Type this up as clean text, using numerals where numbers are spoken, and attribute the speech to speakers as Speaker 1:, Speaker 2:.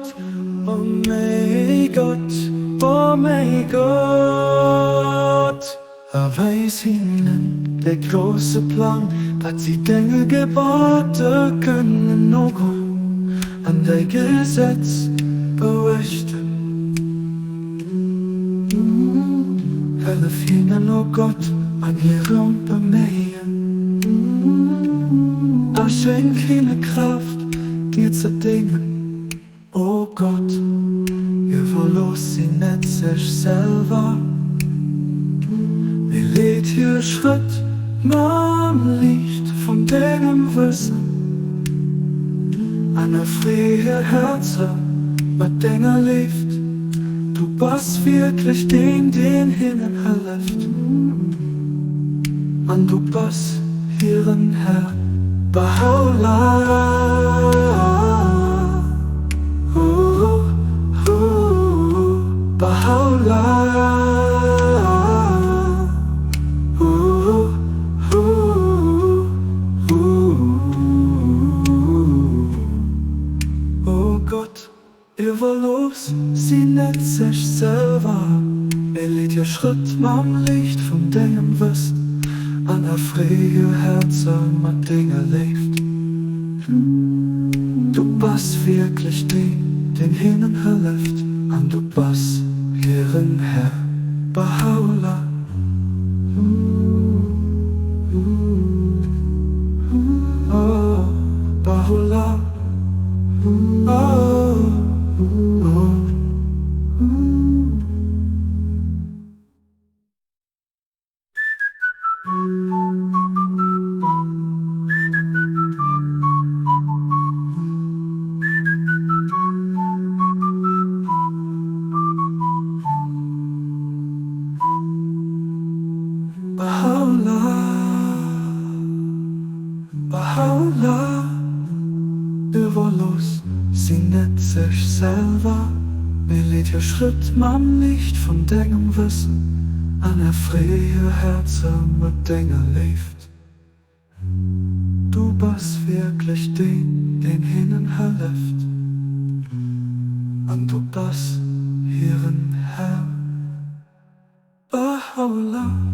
Speaker 1: Gott, oh mein Gott, oh mein Gott. Er weiß ihnen der große Plan, dass sie Dinge Gebote können noch an der Gesetz berichten. Helf ihnen, oh Gott, an ihrem Bemühen. Schenk ihnen Kraft, dir zu dingen, oh Gott. Ihr verlost sie nicht sich selber. Ihr lädt ihr Schritt am Licht von dem Wissen. An der freie Herze, was Dinge lebt. Du bist wirklich den hinnen hilft. Und du bist ihren Herr. Baha'u'llah, Baha'u'llah, oh Gott, ihr verlost sie nicht sich selber. Ihr lädt ihr Schritt am Licht von dem Wissen. An der freie Herze mit Dinge lebt. Du bist wirklich den hinnen hilft. Und du bist ihren Herr. Baha'u'llah. Oh, Baha'u'llah. Oh, oh. Baha'u'llah, überlos, sie nicht sich selber. Mir lädt ihr Schritt am Licht von deinem Wissen. An der freie Herze mit Dinge lebt. Du bist wirklich den hinnen hilft. Und du bist ihren Herr. Baha'u'llah.